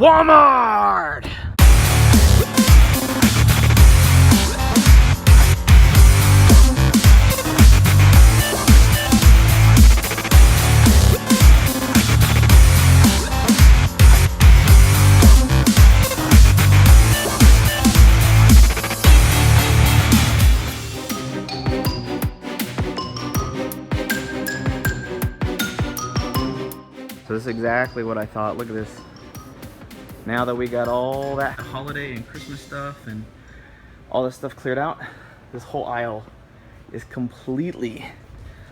Walmart! So this is exactly what I thought. Look at this. Now that we got all that holiday and Christmas stuff and all this stuff cleared out, this whole aisle is completely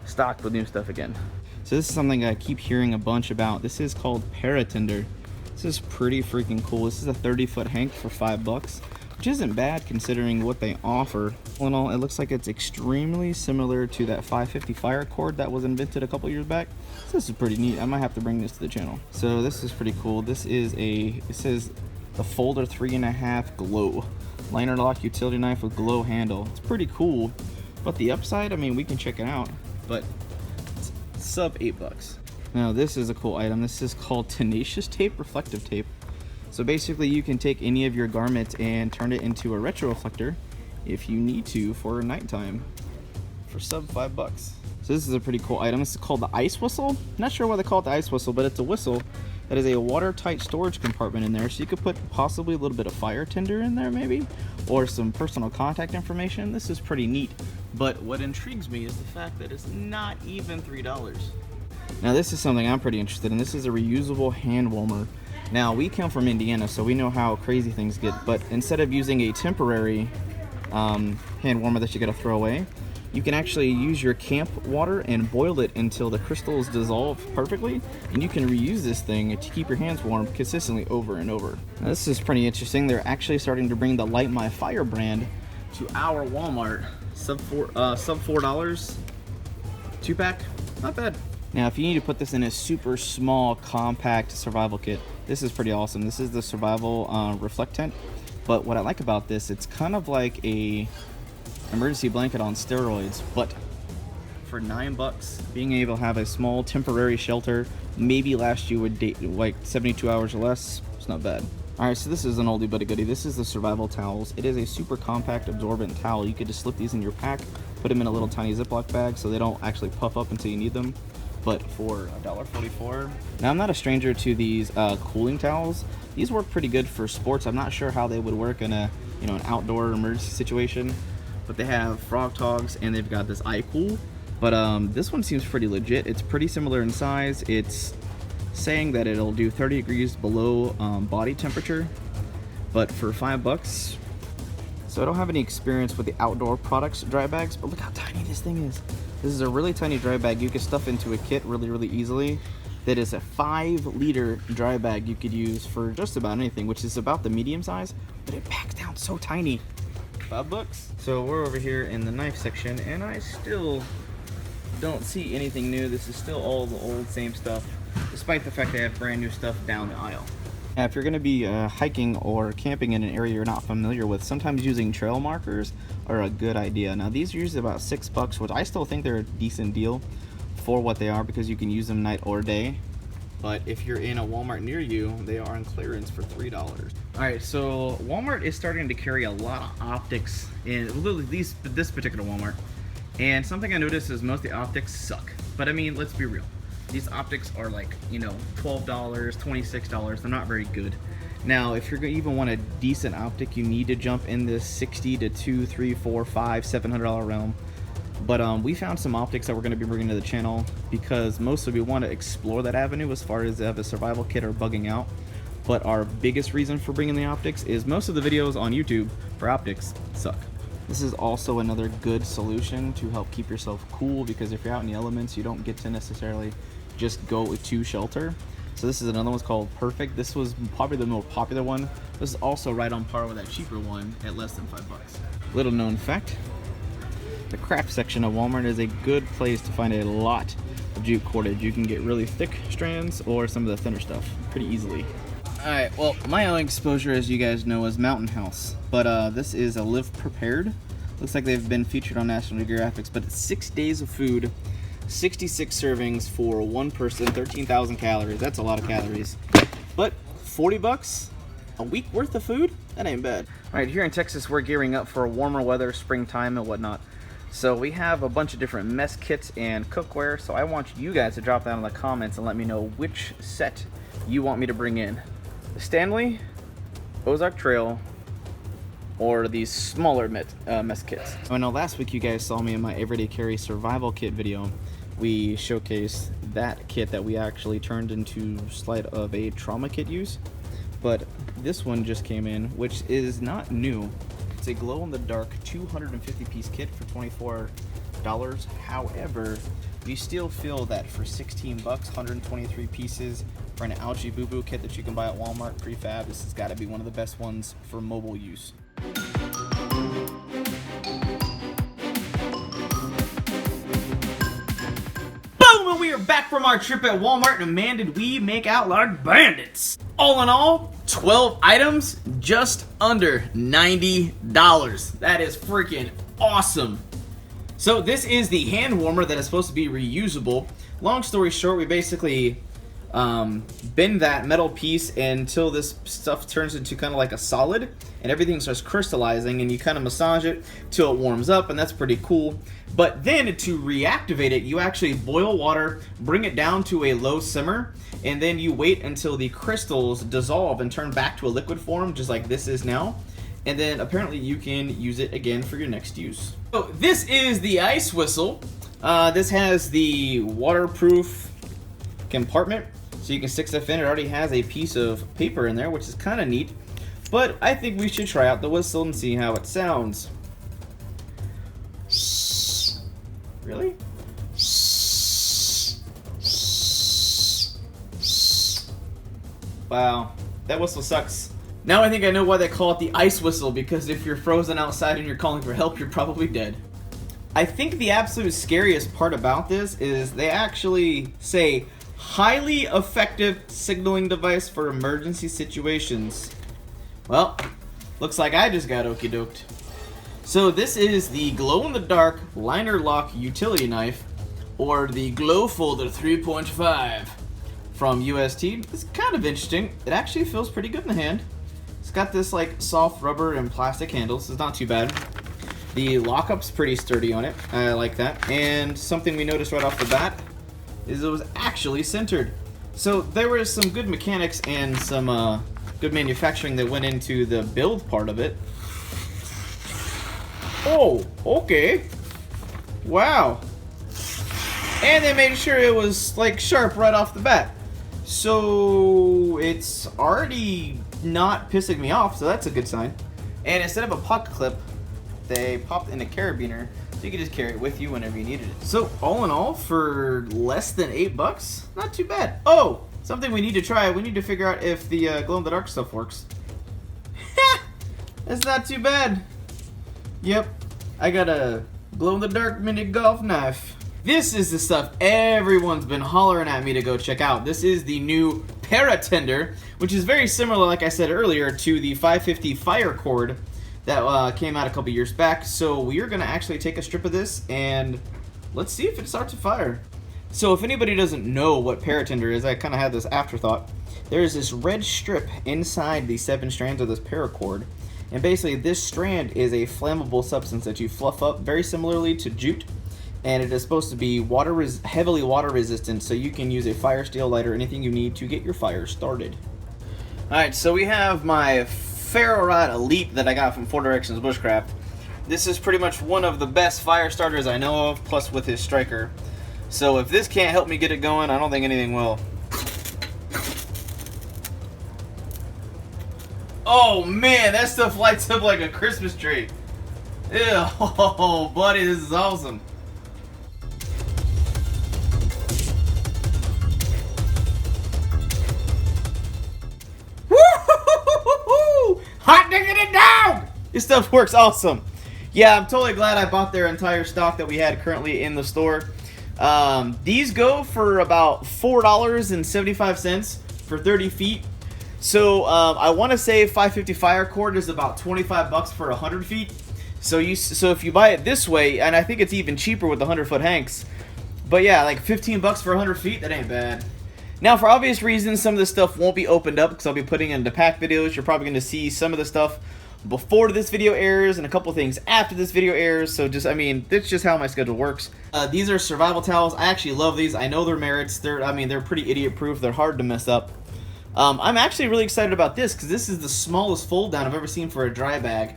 stocked with new stuff again. So this is something I keep hearing a bunch about. This is called Paratinder. This is pretty freaking cool. This is a 30-foot hank for $5, which isn't bad considering what they offer. All in all, it looks like it's extremely similar to that 550 FireCord that was invented a couple years back. So this is pretty neat. I might have to bring this to the channel. So this is pretty cool. This is it says the Folder 3.5 Glow. Liner lock utility knife with glow handle. It's pretty cool. But the upside, I mean, we can check it out. But it's sub $8. Now this is a cool item. This is called Tenacious tape, reflective tape. So basically you can take any of your garments and turn it into a retro reflector if you need to for nighttime for sub $5. So this is a pretty cool item. This is called the ice whistle. Not sure why they call it the ice whistle, but it's a whistle that is a watertight storage compartment in there. So you could put possibly a little bit of fire tinder in there maybe, or some personal contact information. This is pretty neat. But what intrigues me is the fact that it's not even $3. Now this is something I'm pretty interested in. This is a reusable hand warmer. Now we come from Indiana, so we know how crazy things get, but instead of using a temporary hand warmer that you gotta throw away, you can actually use your camp water and boil it until the crystals dissolve perfectly, and you can reuse this thing to keep your hands warm consistently over and over. Now this is pretty interesting. They're actually starting to bring the Light My Fire brand to our Walmart. Sub $4, 2-pack, not bad. Now if you need to put this in a super small compact survival kit, this is pretty awesome. This is the survival reflect tent, but what I like about this, it's kind of like a emergency blanket on steroids, but for $9, being able to have a small temporary shelter, maybe last you would like 72 hours or less, it's not bad. Alright, so this is an oldie but a goodie. This is the survival towels. It is a super compact absorbent towel. You could just slip these in your pack, put them in a little tiny Ziploc bag so they don't actually puff up until you need them. But for $1.44. Now I'm not a stranger to these cooling towels. These work pretty good for sports. I'm not sure how they would work in a an outdoor emergency situation. But they have frog togs and they've got this iCool. But this one seems pretty legit. It's pretty similar in size. It's saying that it'll do 30 degrees below body temperature, but for $5. So I don't have any experience with the outdoor products dry bags, but look how tiny this thing is. This is a really tiny dry bag you can stuff into a kit really easily. That is a 5-liter dry bag you could use for just about anything, which is about the medium size, but it packs down so tiny. $5. So we're over here in the knife section, and I still don't see anything new. This is still all the old same stuff, despite the fact they have brand new stuff down the aisle. Now, if you're going to be hiking or camping in an area you're not familiar with, sometimes using trail markers are a good idea. Now these are usually about $6, which I still think they're a decent deal for what they are because you can use them night or day. But if you're in a Walmart near you, they are on clearance for $3. Alright, so Walmart is starting to carry a lot of optics in this particular Walmart. And something I noticed is most of the optics suck. But I mean, let's be real. These optics are like, $12, $26. They're not very good. Now, if you're going to even want a decent optic, you need to jump in this $60 to $200, $300, $400, $500, $700 realm. But we found some optics that we're going to be bringing to the channel because mostly we want to explore that avenue as far as a survival kit or bugging out. But our biggest reason for bringing the optics is most of the videos on YouTube for optics suck. This is also another good solution to help keep yourself cool because if you're out in the elements, you don't get to necessarily just go to shelter. So this is another one called Perfect. This was probably the more popular one. This is also right on par with that cheaper one at less than $5. Little known fact, the craft section of Walmart is a good place to find a lot of jute cordage. You can get really thick strands or some of the thinner stuff pretty easily. Alright, well, my own exposure, as you guys know, is Mountain House. But this is a Live Prepared. Looks like they've been featured on National Geographic, but it's 6 days of food, 66 servings for one person, 13,000 calories. That's a lot of calories. But 40 bucks? A week worth of food? That ain't bad. All right, here in Texas, we're gearing up for warmer weather, springtime and whatnot. So we have a bunch of different mess kits and cookware. So I want you guys to drop down in the comments and let me know which set you want me to bring in. The Stanley, Ozark Trail, or these smaller mess kits. I know last week you guys saw me in my Everyday Carry Survival Kit video. We showcased that kit that we actually turned into slight of a trauma kit use. But this one just came in, which is not new. It's a glow-in-the-dark 250-piece kit for $24. However, you still feel that for 16 bucks, 123 pieces for an Ouchie Boo Boo kit that you can buy at Walmart prefab, this has got to be one of the best ones for mobile use. Boom! And we are back from our trip at Walmart, and man, did we make out like bandits! All in all, 12 items, just under $90. That is freaking awesome. So this is the hand warmer that is supposed to be reusable. Long story short, we basically bend that metal piece until this stuff turns into kind of like a solid, and everything starts crystallizing, and you kind of massage it till it warms up, and that's pretty cool. But then to reactivate it, you actually boil water, bring it down to a low simmer, and then you wait until the crystals dissolve and turn back to a liquid form, just like this is now. And then apparently you can use it again for your next use. So this is the ice whistle. This has the waterproof compartment, so you can stick stuff in. It already has a piece of paper in there, which is kind of neat. But I think we should try out the whistle and see how it sounds. Really? Wow, that whistle sucks. Now I think I know why they call it the ice whistle, because if you're frozen outside and you're calling for help, you're probably dead. I think the absolute scariest part about this is they actually say highly effective signaling device for emergency situations. Well, looks like I just got okie doked. So this is the glow-in-the-dark liner lock utility knife, or the Glow Folder 3.5 from UST. It's kind of interesting. It actually feels pretty good in the hand. It's got this like soft rubber and plastic handles. It's not too bad. The lockup's pretty sturdy on it. I like that. And something we noticed right off the bat is it was actually centered. So there was some good mechanics and some good manufacturing that went into the build part of it. Oh, okay. Wow. And they made sure it was like sharp right off the bat. So it's already not pissing me off, so that's a good sign. And instead of a pocket clip, they popped in a carabiner, so you can just carry it with you whenever you needed it. So all in all, for less than $8, not too bad. Oh, something we need to try. We need to figure out if the glow-in-the-dark stuff works. That's not too bad. Yep, I got a glow-in-the-dark mini golf knife. This is the stuff everyone's been hollering at me to go check out. This is the new Paratinder, which is very similar, like I said earlier, to the 550 FireCord that came out a couple years back. So we are going to actually take a strip of this and let's see if it starts to fire. So if anybody doesn't know what Paratinder is, I kind of had this afterthought. There's this red strip inside the 7 strands of this paracord. And basically this strand is a flammable substance that you fluff up very similarly to jute. And it is supposed to be heavily water resistant, so you can use a fire steel lighter, anything you need to get your fire started. Alright, so we have my Ferro Rod Elite that I got from 4 Directions Bushcraft. This is pretty much one of the best fire starters I know of, plus with his striker. So if this can't help me get it going, I don't think anything will. Oh man, that stuff lights up like a Christmas tree. Ew, oh buddy, this is awesome. Hot diggity dog! This stuff works awesome. Yeah, I'm totally glad I bought their entire stock that we had currently in the store. These go for about $4.75 for 30 feet. So I want to say 550 FireCord is about 25 bucks for 100 feet. So if you buy it this way, and I think it's even cheaper with the 100-foot Hanks. But yeah, like 15 bucks for 100 feet, that ain't bad. Now, for obvious reasons, some of this stuff won't be opened up because I'll be putting into pack videos. You're probably going to see some of the stuff before this video airs and a couple things after this video airs. So just, I mean, that's just how my schedule works. These are survival towels. I actually love these. I know their merits. They're pretty idiot proof. They're hard to mess up. I'm actually really excited about this because this is the smallest fold down I've ever seen for a dry bag.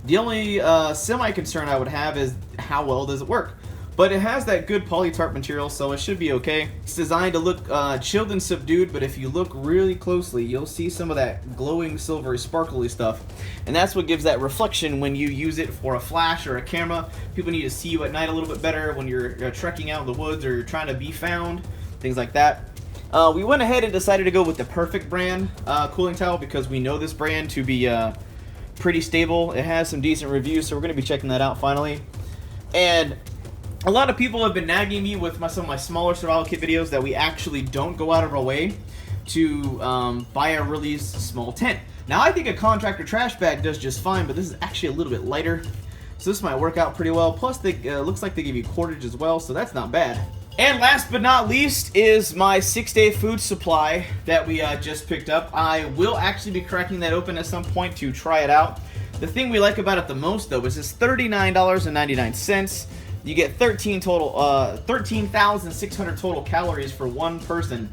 The only semi concern I would have is how well does it work. But it has that good polytarp material, so it should be okay. It's designed to look chilled and subdued, but if you look really closely, you'll see some of that glowing silvery sparkly stuff. And that's what gives that reflection when you use it for a flash or a camera. People need to see you at night a little bit better when you're trekking out in the woods or you're trying to be found, things like that. We went ahead and decided to go with the Perfect brand cooling towel because we know this brand to be pretty stable. It has some decent reviews, so we're going to be checking that out finally. And a lot of people have been nagging me with some of my smaller survival kit videos that we actually don't go out of our way to buy a really small tent. Now, I think a contractor trash bag does just fine, but this is actually a little bit lighter, so this might work out pretty well. Plus, they looks like they give you cordage as well, so that's not bad. And last but not least is my 6-day food supply that we just picked up. I will actually be cracking that open at some point to try it out. The thing we like about it the most, though, is it's $39.99. You get 13,600 total calories for one person,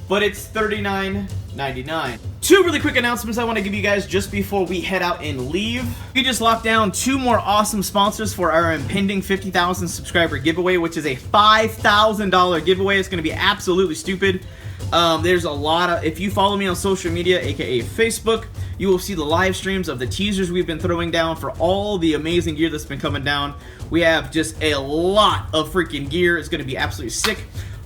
but it's $39.99. Two really quick announcements I want to give you guys just before we head out and leave. We just locked down 2 more awesome sponsors for our impending 50,000 subscriber giveaway, which is a $5,000 giveaway. It's going to be absolutely stupid. There's a lot of, if you follow me on social media, aka Facebook, you will see the live streams of the teasers we've been throwing down for all the amazing gear that's been coming down. We have just a lot of freaking gear. It's going to be absolutely sick.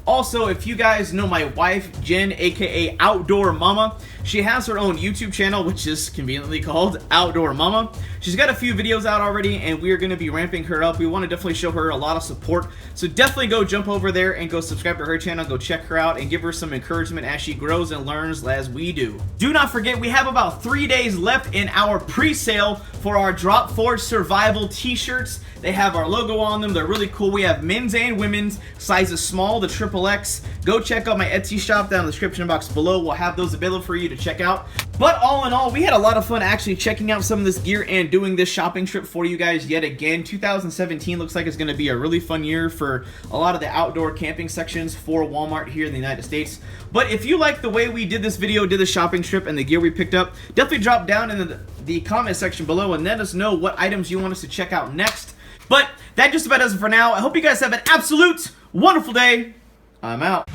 Also, if you guys know my wife, Jen, aka Outdoor Mama, she has her own YouTube channel, which is conveniently called Outdoor Mama. She's got a few videos out already, and we are going to be ramping her up. We want to definitely show her a lot of support, so definitely go jump over there and go subscribe to her channel, go check her out, and give her some encouragement as she grows and learns as we do. Do not forget, we have about 3 days left in our pre-sale for our Drop Forge Survival t-shirts. They have our logo on them. They're really cool. We have men's and women's, sizes small to XXX. Go check out my Etsy shop down in the description box below. We'll have those available for you to check out. But all in all, we had a lot of fun actually checking out some of this gear and doing this shopping trip for you guys yet again. 2017 looks like it's going to be a really fun year for a lot of the outdoor camping sections for Walmart here in the United States. But if you like the way we did this video, did the shopping trip, and the gear we picked up, definitely drop down in the comment section below and let us know what items you want us to check out next. But that just about does it for now. I hope you guys have an absolute wonderful day. I'm out.